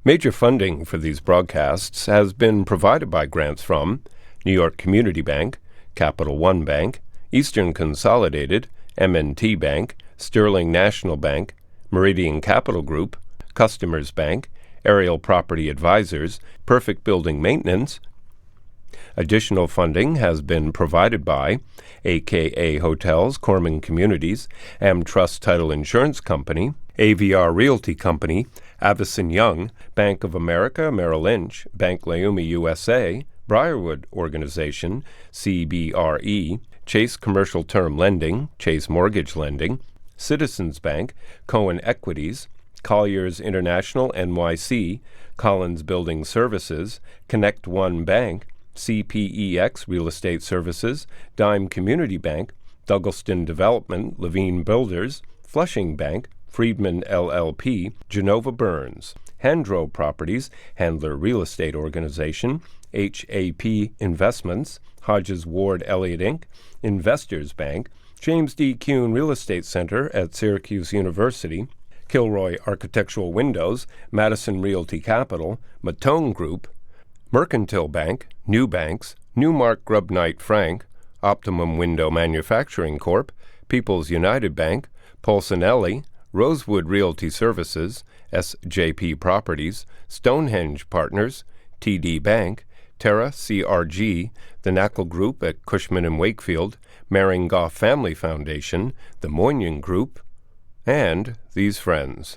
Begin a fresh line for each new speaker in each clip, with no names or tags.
Major funding for these broadcasts has been provided by grants from New York Community Bank, Capital One Bank, Eastern Consolidated, M&T Bank, Sterling National Bank, Meridian Capital Group, Customers Bank, Aerial Property Advisors, Perfect Building Maintenance. Additional funding has been provided by AKA Hotels, Corman Communities, AmTrust Title Insurance Company, AVR Realty Company, Avison Young, Bank of America, Merrill Lynch, Bank Leumi USA, Briarwood Organization, CBRE, Chase Commercial Term Lending, Chase Mortgage Lending, Citizens Bank, Cohen Equities, Colliers International NYC, Collins Building Services, Connect One Bank, CPEX Real Estate Services, Dime Community Bank, Douglaston Development, Levine Builders, Flushing Bank, Friedman LLP, Genova Burns, Handro Properties, Handler Real Estate Organization, HAP Investments, Hodges Ward Elliott Inc., Investors Bank, James D. Kuhn Real Estate Center at Syracuse University, Kilroy Architectural Windows, Madison Realty Capital, Matone Group, Mercantile Bank, New Banks, Newmark Grubb Knight Frank, Optimum Window Manufacturing Corp., People's United Bank, Polsonelli, Rosewood Realty Services, SJP Properties, Stonehenge Partners, TD Bank, Terra CRG, the Knackle Group at Cushman & Wakefield, Maring-Goff Family Foundation, the Moynihan Group, and these friends.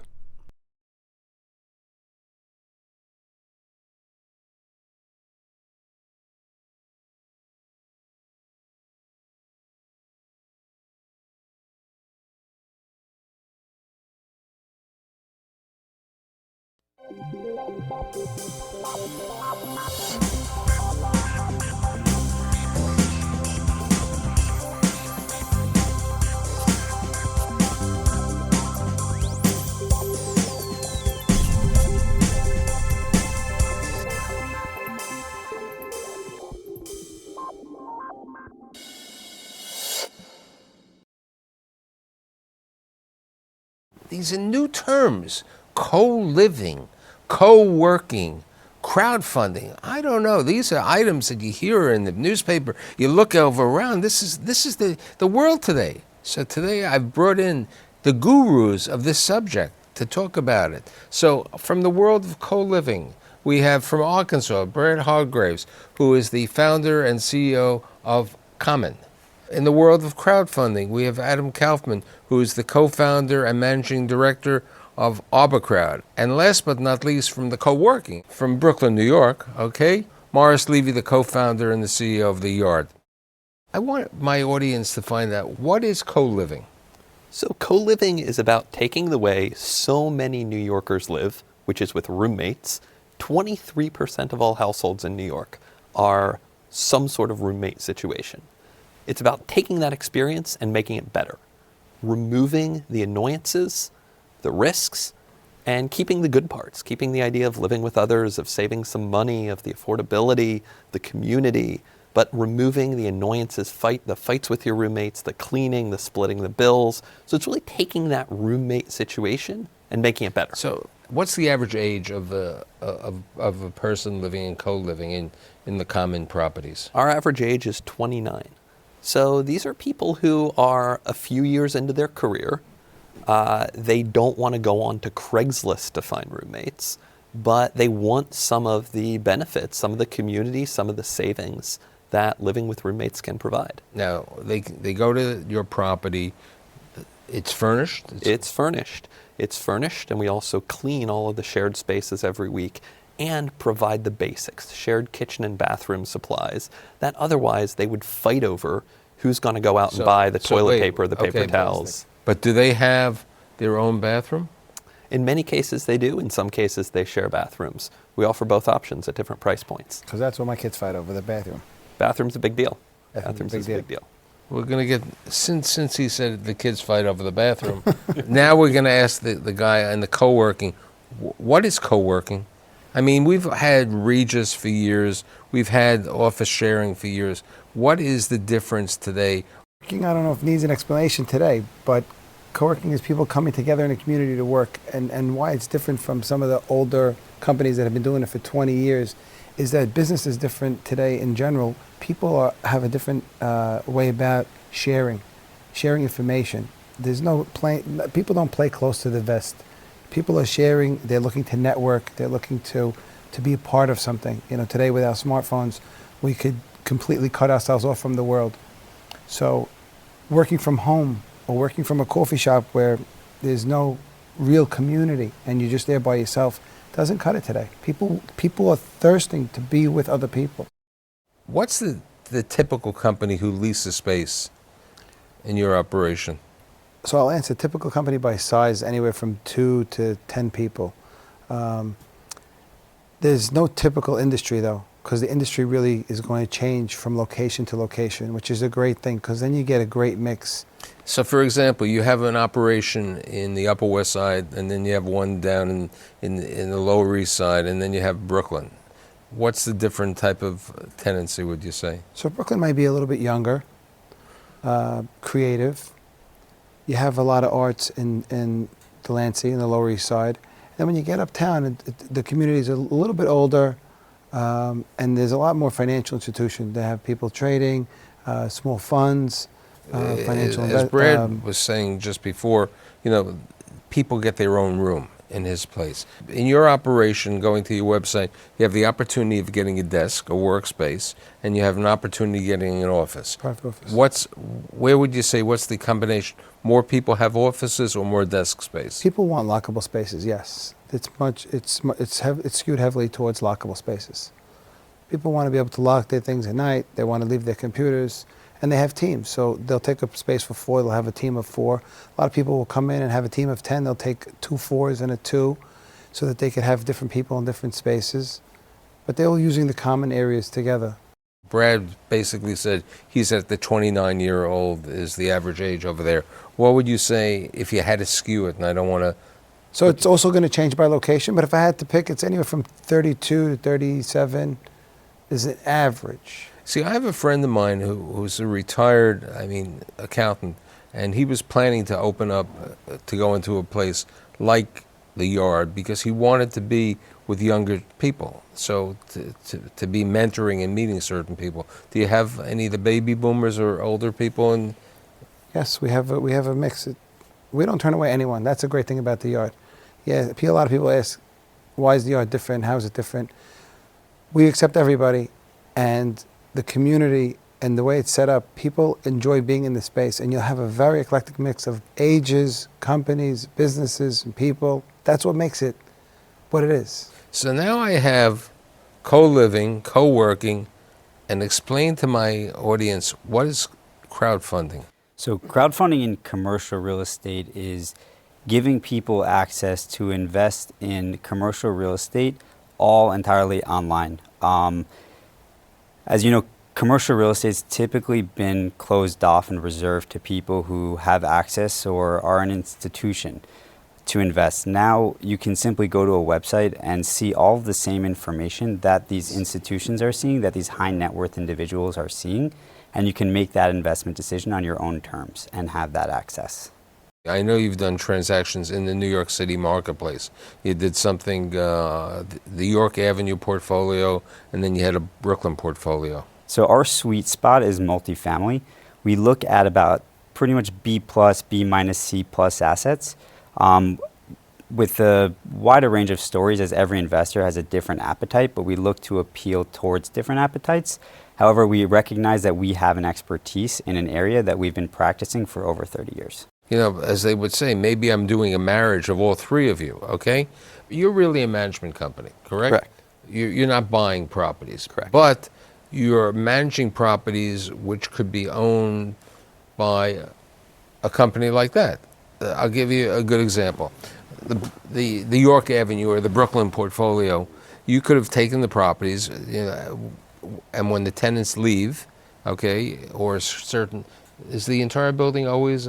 These are new terms: co-living, co-working, crowdfunding. I don't know. These are items that you hear in the newspaper. You look over around. This is the world today. So today I've brought in the gurus of this subject to talk about it. So from the world of co-living, we have from Arkansas, Brad Hargreaves, who is the founder and CEO of Common. In the world of crowdfunding, we have Adam Kaufman, who is the co-founder and managing director of Arbor. And last but not least, from the co-working, from Brooklyn, New York, okay, Morris Levy, the co-founder and the CEO of The Yard. I want my audience to find out, what is co-living?
So co-living is about taking the way so many New Yorkers live, which is with roommates. 23% of all households in New York are some sort of roommate situation. It's about taking that experience and making it better, removing the annoyances, the risks, and keeping the good parts, keeping the idea of living with others, of saving some money, of the affordability, the community, but removing the annoyances, the fights with your roommates, the cleaning, the splitting the bills. So it's really taking that roommate situation and making it better.
So what's the average age of a person living in co-living in the common properties?
Our average age is 29. So these are people who are a few years into their career. They don't want to go on to Craigslist to find roommates, but they want some of the benefits, some of the community, some of the savings that living with roommates can provide.
Now, they go to your property. It's furnished?
It's furnished. It's furnished, and we also clean all of the shared spaces every week and provide the basics, shared kitchen and bathroom supplies, that otherwise they would fight over who's going to go out and buy the toilet paper, the paper towels.
But do they have their own bathroom?
In many cases they do. In some cases they share bathrooms. We offer both options at different price points.
Because that's what my kids fight over, the bathroom.
Bathroom's a big deal. Bathroom's a big deal.
We're going to get, since he said the kids fight over the bathroom, now we're going to ask the guy in the co-working, what is co-working? I mean, we've had Regis for years. We've had office sharing for years. What is the difference today?
I don't know if it needs an explanation today, but Co-working is people coming together in a community to work, and why it's different from some of the older companies that have been doing it for 20 years is that business is different today in general. People have a different way about sharing information. There's no people don't play close to the vest. People are sharing, they're looking to network, they're looking to be a part of something. You know, today with our smartphones, we could completely cut ourselves off from the world. So working from home or working from a coffee shop where there's no real community and you're just there by yourself doesn't cut it today. People are thirsting to be with other people.
What's the typical company who leases space in your operation?
So I'll answer typical company by size, anywhere from 2 to 10 people. There's no typical industry though, because the industry really is going to change from location to location, which is a great thing, because then you get a great mix.
So for example, you have an operation in the Upper West Side, and then you have one down in the Lower East Side, and then you have Brooklyn. What's the different type of tenancy, would you say?
So Brooklyn might be a little bit younger, creative. You have a lot of arts in Delancey, in the Lower East Side. Then when you get uptown, the community is a little bit older, and there's a lot more financial institutions. They have people trading, small funds, financial
As Brad was saying just before, you know, people get their own room in his place. In your operation, going to your website, you have the opportunity of getting a desk, a workspace, and you have an opportunity of getting an office.
Private office.
Where would you say, what's the combination? More people have offices or more desk space?
People want lockable spaces, yes. It's skewed heavily towards lockable spaces. People want to be able to lock their things at night. They want to leave their computers, and they have teams. So they'll take up space for 4. They'll have a team of 4. A lot of people will come in and have a team of 10. They'll take 2 4s and a 2, so that they could have different people in different spaces. But they're all using the common areas together.
Brad basically said he's at the 29-year-old is the average age over there. What would you say if you had to skew it? And I don't want to.
So it's also going to change by location, but if I had to pick, it's anywhere from 32 to 37 is an average.
See, I have a friend of mine who's a retired, accountant, and he was planning to open up, to go into a place like the Yard because he wanted to be with younger people, so to be mentoring and meeting certain people. Do you have any of the baby boomers or older people?
Yes, we have a mix. We don't turn away anyone. That's a great thing about the Yard. Yeah, a lot of people ask, why is the Yard different? How is it different? We accept everybody, and the community and the way it's set up, people enjoy being in the space, and you'll have a very eclectic mix of ages, companies, businesses, and people. That's what makes it what it is.
So now I have co-living, co-working, and explain to my audience, what is crowdfunding?
So crowdfunding in commercial real estate is giving people access to invest in commercial real estate all entirely online. As you know, commercial real estate's typically been closed off and reserved to people who have access or are an institution to invest. Now you can simply go to a website and see all of the same information that these institutions are seeing, that these high net worth individuals are seeing, and you can make that investment decision on your own terms and have that access.
I know you've done transactions in the New York City marketplace. You did something, the York Avenue portfolio, and then you had a Brooklyn portfolio.
So our sweet spot is multifamily. We look at about pretty much B+, B- C+ assets. With a wider range of stories, as every investor has a different appetite, but we look to appeal towards different appetites. However, we recognize that we have an expertise in an area that we've been practicing for over 30 years.
You know, as they would say, maybe I'm doing a marriage of all 3 of you, okay? You're really a management company, correct?
Correct.
You're not buying properties.
Correct.
But you're managing properties which could be owned by a company like that. I'll give you a good example. The York Avenue or the Brooklyn portfolio, you could have taken the properties, you know, and when the tenants leave, okay, or certain, is the entire building always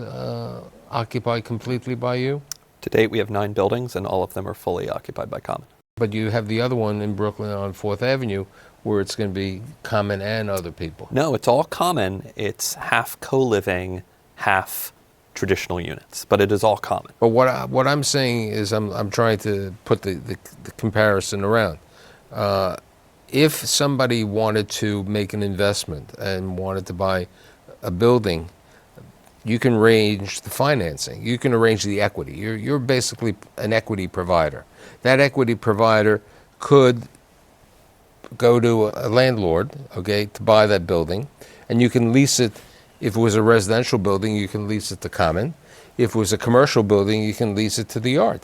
occupied completely by you?
To date, we have 9 buildings, and all of them are fully occupied by Common.
But you have the other one in Brooklyn on 4th Avenue where it's going to be Common and other people.
No, it's all Common. It's half co-living, half traditional units, but it is all common.
But what I'm saying is I'm trying to put the comparison around. If somebody wanted to make an investment and wanted to buy a building, you can arrange the financing. You can arrange the equity. You're basically an equity provider. That equity provider could go to a landlord, okay, to buy that building, and you can lease it. If it was a residential building, you can lease it to Common. If it was a commercial building, you can lease it to the yard.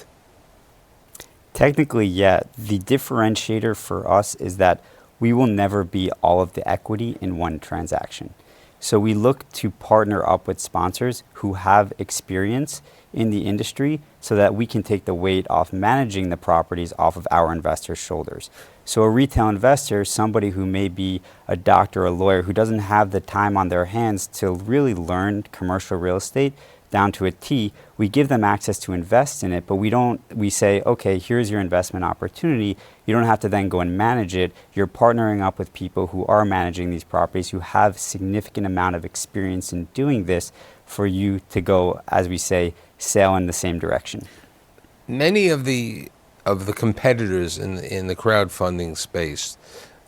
Technically, yeah. The differentiator for us is that we will never be all of the equity in one transaction. So we look to partner up with sponsors who have experience in the industry so that we can take the weight off managing the properties off of our investors' shoulders. So a retail investor, somebody who may be a doctor or a lawyer who doesn't have the time on their hands to really learn commercial real estate down to a T, we give them access to invest in it, but we say, okay, here's your investment opportunity. You don't have to then go and manage it. You're partnering up with people who are managing these properties, who have significant amount of experience in doing this for you to go, as we say, sail in the same direction.
Many of the competitors in the crowdfunding space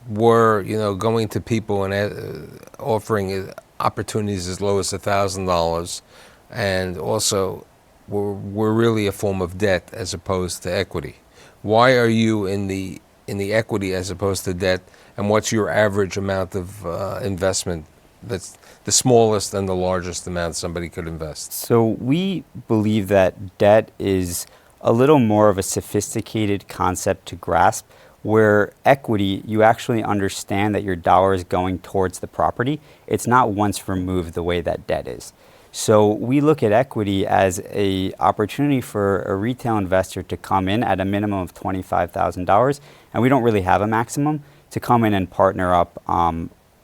were, going to people and offering opportunities as low as $1,000, and also were really a form of debt as opposed to equity. Why are you in the equity as opposed to debt, and what's your average amount of investment? That's the smallest and the largest amount somebody could invest.
So we believe that debt is a little more of a sophisticated concept to grasp, where equity, you actually understand that your dollar is going towards the property. It's not once removed the way that debt is. So we look at equity as an opportunity for a retail investor to come in at a minimum of $25,000, and we don't really have a maximum, to come in and partner up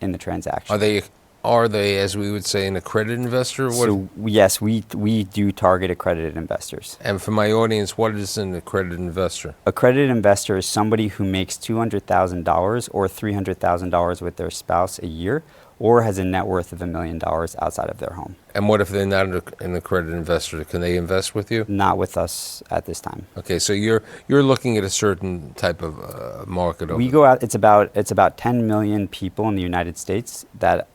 in the transaction.
Are they, as we would say, an accredited investor?
So yes, we do target accredited investors.
And for my audience, what is an accredited investor?
Accredited investor is somebody who makes $200,000 or $300,000 with their spouse a year, or has a net worth of $1 million outside of their home.
And what if they're not an accredited investor? Can they invest with you?
Not with us at this time.
Okay, so you're looking at a certain type of market.
We go out. It's about 10 million people in the United States that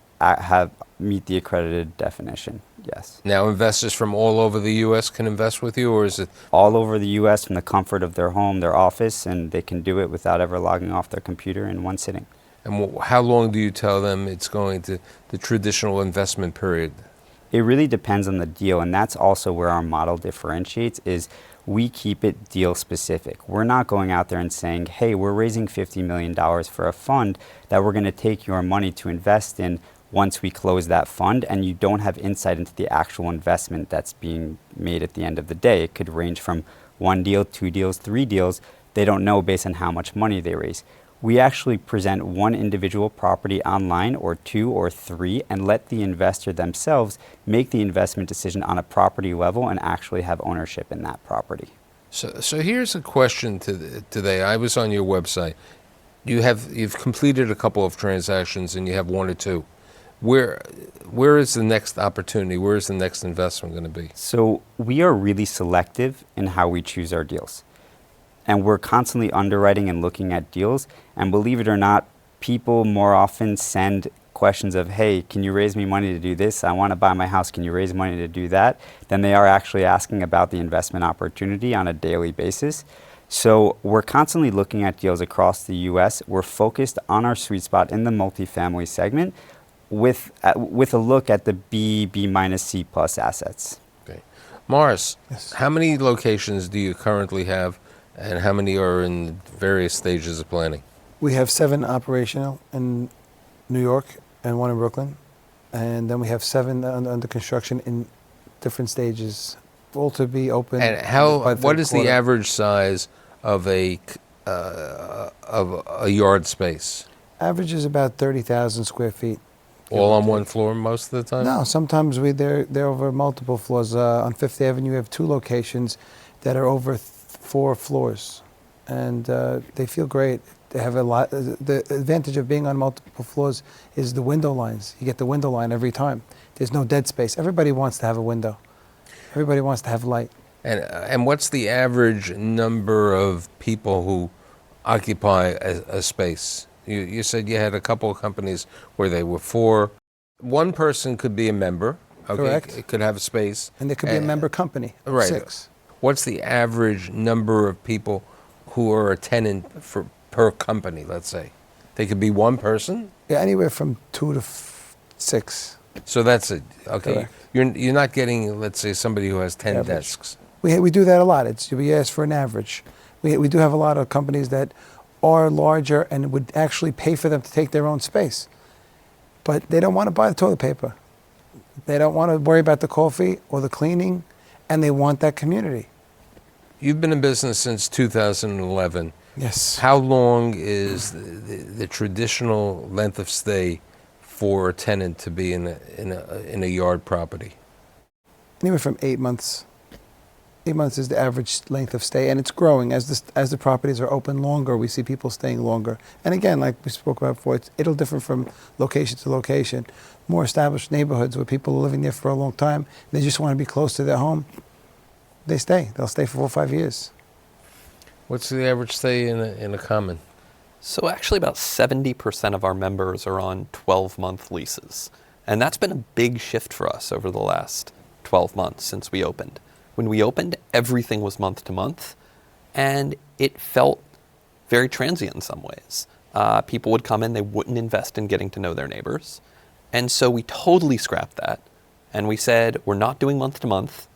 meet the accredited definition. Yes.
Now, investors from all over the U.S. can invest with you, or is it
all over the U.S. from the comfort of their home, their office, and they can do it without ever logging off their computer in one sitting?
And how long do you tell them it's going to the traditional investment period?
It really depends on the deal, and that's also where our model differentiates, is we keep it deal specific. We're not going out there and saying, hey, we're raising $50 million for a fund that we're going to take your money to invest in once we close that fund, and you don't have insight into the actual investment that's being made at the end of the day. It could range from 1 deal, 2 deals, 3 deals. They don't know based on how much money they raise. We actually present one individual property online, or 2 or 3, and let the investor themselves make the investment decision on a property level and actually have ownership in that property.
So here's a question today. I was on your website. You've completed a couple of transactions and you have 1 or 2. Where is the next opportunity? Where is the next investment going to be?
So we are really selective in how we choose our deals. And we're constantly underwriting and looking at deals. And believe it or not, people more often send questions of, hey, can you raise me money to do this? I want to buy my house. Can you raise money to do that? Than they are actually asking about the investment opportunity on a daily basis. So we're constantly looking at deals across the U.S. We're focused on our sweet spot in the multifamily segment with a look at the B minus C plus assets.
Okay. Morris,
Yes.
How many locations do you currently have, and how many are in various stages of planning?
We have 7 operational in New York and 1 in Brooklyn. And then we have 7 under construction in different stages, all to be open.
And
by the
what
third
is
quarter.
the average size of a yard space?
Average is about 30,000 square feet.
All on one floor most of the time?
No, sometimes they're over multiple floors. On Fifth Avenue, we have 2 locations that are over 4 floors, and they feel great. They have a lot. The advantage of being on multiple floors is the window lines. You get the window line every time. There's no dead space. Everybody wants to have a window. Everybody wants to have light.
And what's the average number of people who occupy a space? You said you had a couple of companies where they were 4. One person could be a member. Okay,
Correct.
it could have a space.
And there could be a member company.
Right.
6.
What's the average number of people who are a tenant per company, let's say? They could be one person?
Yeah, anywhere from 2 to 6.
So that's it. Okay.
Correct.
You're not getting, let's say, somebody who has 10
Average.
desks.
We do that a lot. We ask for an average. We do have a lot of companies that are larger and would actually pay for them to take their own space. But they don't want to buy the toilet paper. They don't want to worry about the coffee or the cleaning, and they want that community.
You've been in business since 2011.
Yes.
How long is the traditional length of stay for a tenant to be in a yard property?
Anywhere from 8 months. 8 months is the average length of stay, and it's growing. As the properties are open longer, we see people staying longer. And again, like we spoke about before, it'll differ from location to location. More established neighborhoods where people are living there for a long time, they just want to be close to their home, they stay. They'll stay for 4 or 5 years.
What's the average stay in a common?
So actually about 70% of our members are on 12-month leases. And that's been a big shift for us over the last 12 months since we opened. When we opened, everything was month to month, and it felt very transient in some ways. People would come in, they wouldn't invest in getting to know their neighbors. And so we totally scrapped that. And we said, we're not doing month to month.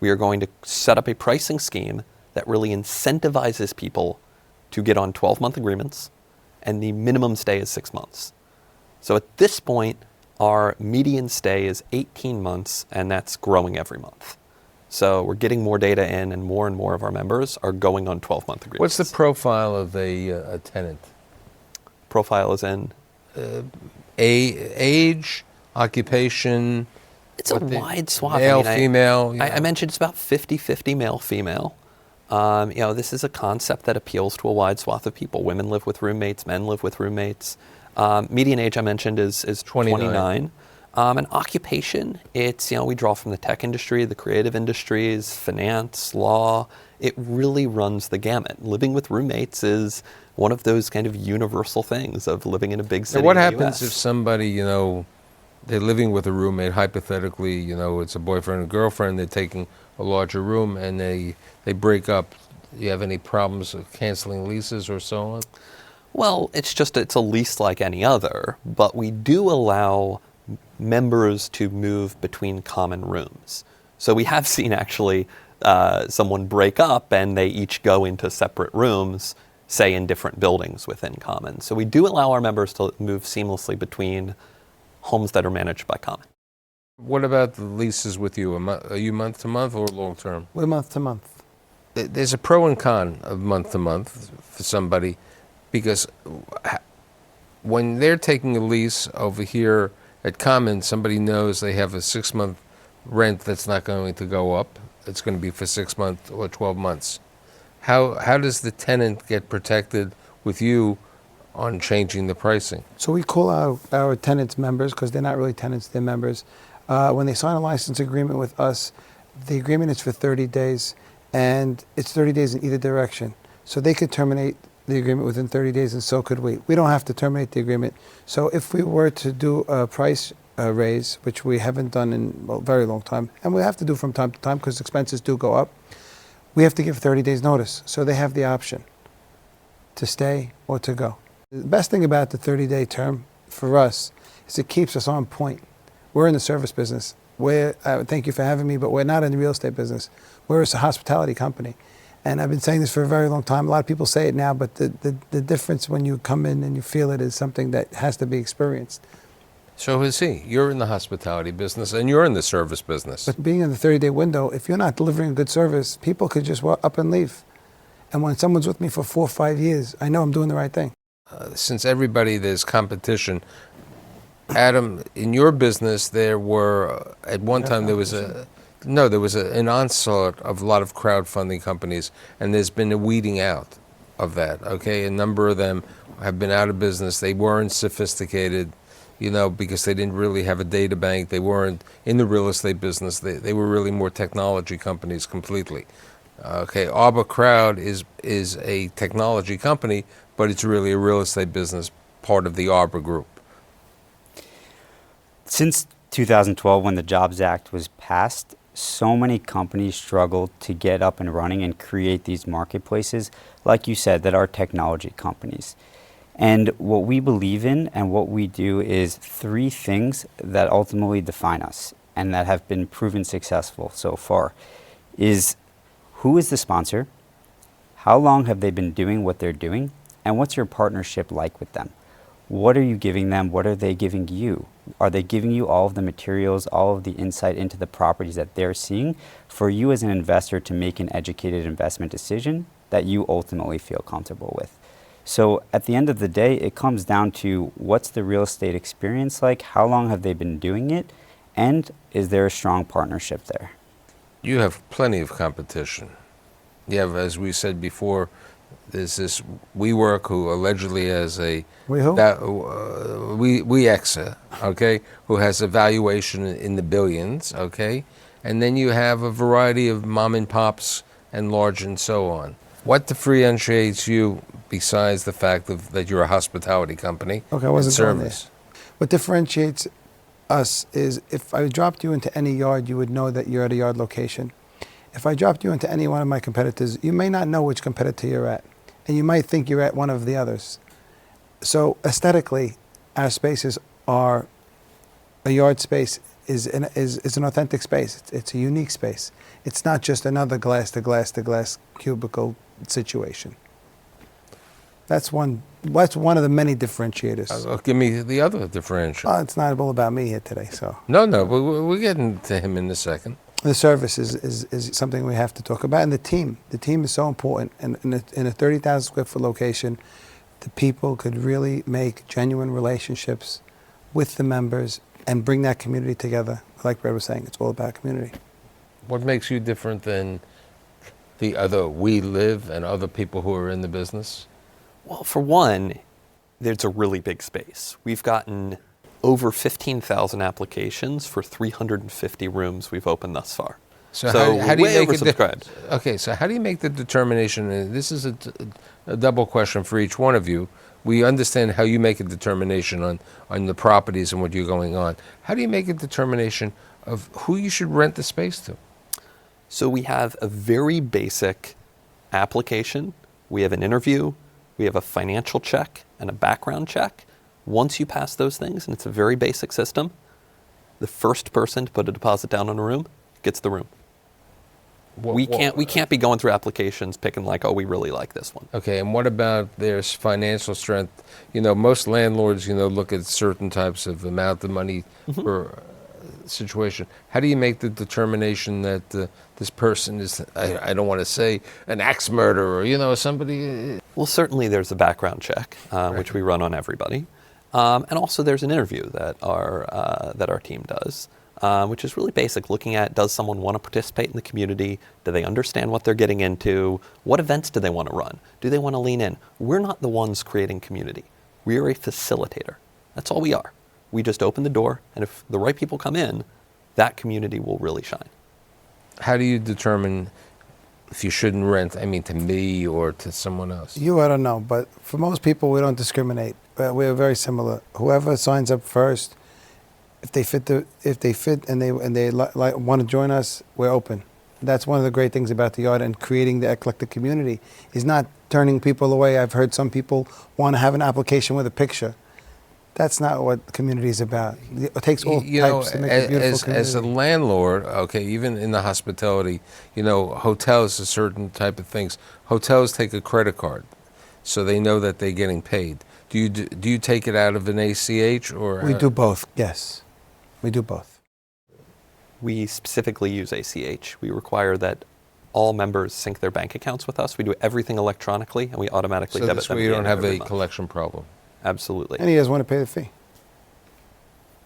We are going to set up a pricing scheme that really incentivizes people to get on 12-month agreements, and the minimum stay is 6 months. So at this point, our median stay is 18 months, and that's growing every month. So we're getting more data in, and more of our members are going on 12-month agreements.
What's the profile of a tenant?
Profile is in?
Age, occupation?
It's a wide swath.
Male, female?
I mentioned it's about 50-50 male-female. This is a concept that appeals to a wide swath of people. Women live with roommates, men live with roommates. Median age I mentioned is 29. And occupation, it's, we draw from the tech industry, the creative industries, finance, law. It really runs the gamut. Living with roommates is one of those kind of universal things of living in a big city.
Now, what
in the
happens
US.
if somebody, they're living with a roommate, hypothetically, it's a boyfriend and girlfriend, they're taking a larger room, and they break up? Do you have any problems with canceling leases or so on?
Well, it's a lease like any other, but we do allow members to move between common rooms. So we have seen actually someone break up and they each go into separate rooms, say in different buildings within common. So we do allow our members to move seamlessly between homes that are managed by common.
What about the leases with you? Are you month to month or long term?
We're month to month.
There's a pro and con of month to month for somebody, because when they're taking a lease over here at Common, somebody knows they have a 6-month rent that's not going to go up. It's going to be for 6 months or 12 months. How does the tenant get protected with you on changing the pricing?
So we call our tenants members, because they're not really tenants, they're members. When they sign a license agreement with us, the agreement is for 30 days, and it's 30 days in either direction. So they could terminate the agreement within 30 days, and so could we. We don't have to terminate the agreement. So if we were to do a price raise, which we haven't done in a very long time, and we have to do from time to time because expenses do go up, we have to give 30 days notice. So they have the option to stay or to go. The best thing about the 30-day term for us is it keeps us on point. We're in the service business. Thank you for having me, but we're not in the real estate business. We're a hospitality company. And I've been saying this for a very long time. A lot of people say it now, but the difference when you come in and you feel it is something that has to be experienced.
So is he. You're in the hospitality business, and you're in the service business.
But being in the 30-day window, if you're not delivering a good service, people could just walk up and leave. And when someone's with me for 4 or 5 years, I know I'm doing the right thing.
Since there's competition, Adam, in your business, there were, at one time, there was an onslaught of a lot of crowdfunding companies, and there's been a weeding out of that, okay? A number of them have been out of business. They weren't sophisticated. because they didn't really have a data bank. They weren't in the real estate business. They were really more technology companies completely. Okay, Arbor Crowd is a technology company, but it's really a real estate business, part of the Arbor Group.
Since 2012, when the Jobs Act was passed, so many companies struggled to get up and running and create these marketplaces, like you said, that are technology companies. And what we believe in and what we do is three things that ultimately define us and that have been proven successful so far is who is the sponsor, how long have they been doing what they're doing, and what's your partnership like with them? What are you giving them? What are they giving you? Are they giving you all of the materials, all of the insight into the properties that they're seeing for you as an investor to make an educated investment decision that you ultimately feel comfortable with? So at the end of the day, it comes down to what's the real estate experience like, how long have they been doing it, and is there a strong partnership there?
You have plenty of competition. You have, as we said before, there's this WeWork who allegedly has a WeExa, okay, who has a valuation in the billions, okay, and then you have a variety of mom and pops and large and so on. What differentiates you besides the fact that you're a hospitality company?
Okay, I wasn't going there.
service?
What differentiates us is if I dropped you into any yard, you would know that you're at a yard location. If I dropped you into any one of my competitors, you may not know which competitor you're at, and you might think you're at one of the others. So aesthetically, our spaces are a yard space is an authentic space. It's a unique space. It's not just another glass to glass to glass cubicle situation. That's one of the many differentiators.
Give me the other differential.
It's not all about me here today, so.
No, but we're getting to him in a second.
The service is something we have to talk about, and the team. The team is so important. And in a 30,000 square foot location, the people could really make genuine relationships with the members and bring that community together. Like Brad was saying, it's all about community.
What makes you different than the other We Live and other people who are in the business?
Well, for one, there's a really big space. We've gotten over 15,000 applications for 350 rooms we've opened thus far.
So how do you
way
make
oversubscribed.
Okay, so how do you make the determination? And this is a double question for each one of you. We understand how you make a determination on the properties and what you're going on. How do you make a determination of who you should rent the space to?
So we have a very basic application. We have an interview. We have a financial check and a background check. Once you pass those things, and it's a very basic system, the first person to put a deposit down on a room gets the room. We can't be going through applications picking like, oh, we really like this one.
Okay, and what about their financial strength? Most landlords, look at certain types of amount of money per situation. How do you make the determination that this person is, I don't want to say an axe murderer, somebody?
Well, certainly there's a background check, which we run on everybody. And also there's an interview that our team does, which is really basic, looking at, does someone want to participate in the community? Do they understand what they're getting into? What events do they want to run? Do they want to lean in? We're not the ones creating community. We are a facilitator. That's all we are. We just open the door, and if the right people come in, that community will really shine.
How do you determine if you shouldn't rent, to me or to someone else?
I don't know, but for most people, we don't discriminate. We're very similar. Whoever signs up first, if they fit and they want to join us, we're open. That's one of the great things about the yard and creating the eclectic community is not turning people away. I've heard some people want to have an application with a picture. That's not what the community is about. It takes all types to make a beautiful community.
As a landlord, okay, even in the hospitality, hotels are certain type of things. Hotels take a credit card, so they know that they're getting paid. Do you take it out of an ACH or?
We do both. Yes, we do both.
We specifically use ACH. We require that all members sync their bank accounts with us. We do everything electronically, and we automatically debit them.
So this way you don't have a collection problem.
Absolutely.
And he doesn't want to pay the fee.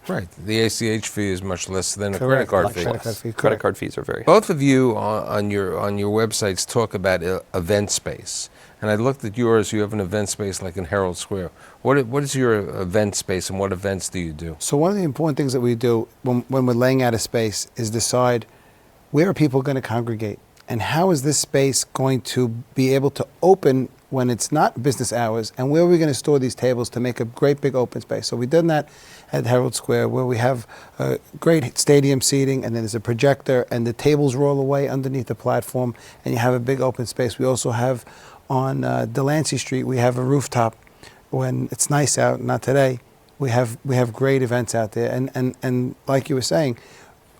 Right. The ACH fee is much less than a credit
Correct.
card
Much
fee.
Credit card
less.
fee,
Credit
correct.
card fees are very high.
Both of you on your websites talk about event space, and I looked at yours. You have an event space like in Herald Square. What is your event space, and what events do you do?
So one of the important things that we do when we're laying out a space is decide where are people going to congregate, and how is this space going to be able to open when it's not business hours, and where are we going to store these tables to make a great big open space. So we've done that at Herald Square, where we have great stadium seating, and then there's a projector, and the tables roll away underneath the platform, and you have a big open space. We also have on Delancey Street, we have a rooftop. When it's nice out, not today, we have great events out there, and like you were saying,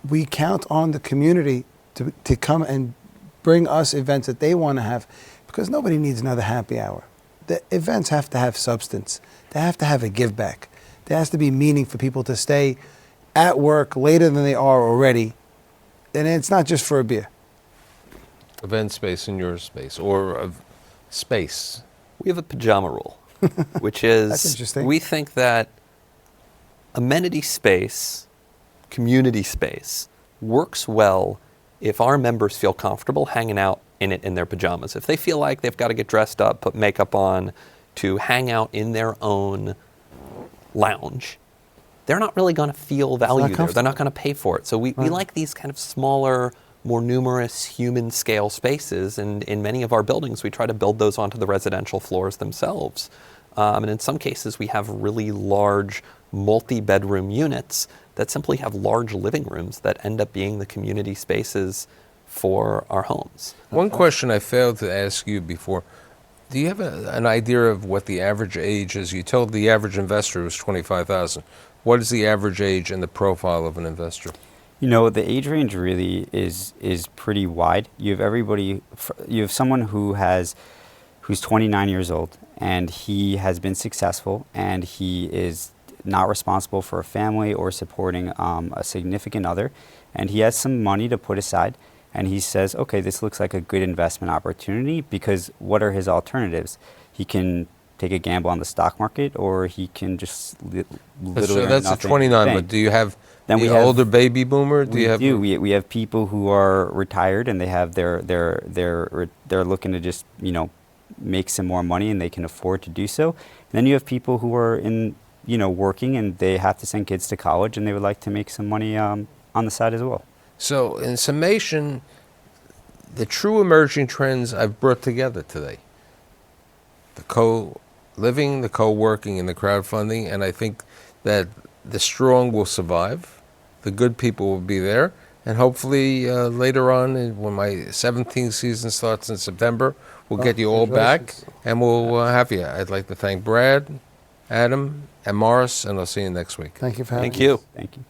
we count on the community to come and bring us events that they want to have, because nobody needs another happy hour. The events have to have substance. They have to have a give back. There has to be meaning for people to stay at work later than they are already, and it's not just for a beer.
Event space in your space, or space.
We have a pajama rule, which
That's
is
interesting.
we think that amenity space, community space, works well if our members feel comfortable hanging out in it in their pajamas. If they feel like they've got to get dressed up, put makeup on, to hang out in their own lounge, they're not really going to feel value there. They're not going to pay for it. So we like these kind of smaller, more numerous human scale spaces, and in many of our buildings we try to build those onto the residential floors themselves. And in some cases we have really large multi-bedroom units that simply have large living rooms that end up being the community spaces for our homes.
One question I failed to ask you before. Do you have an idea of what the average age is? You told the average investor was 25,000. What is the average age and the profile of an investor?
You know, the age range really is pretty wide. You have everybody. You have someone who's 29 years old, and he has been successful, and he is not responsible for a family or supporting a significant other, and he has some money to put aside, and he says, okay, this looks like a good investment opportunity, because what are his alternatives? He can take a gamble on the stock market, or he can just literally
So that's a
nothing
29,
bank.
but do you have
Then
the
we have-
older baby boomer?
We have people who are retired, and they have they're looking to just, you know, make some more money, and they can afford to do so. And then you have people who are in, you know, working, and they have to send kids to college, and they would like to make some money on the side as well.
So in summation, the true emerging trends I've brought together today: the co-living, the co-working, and the crowdfunding. And I think that the strong will survive, the good people will be there, and hopefully later on, when my 17th season starts in September, we'll get you all back, and we'll have you. I'd like to thank Brad, Adam, and Morris, and I'll see you next week.
Thank you for having
Thank
us.
you.
Thank you.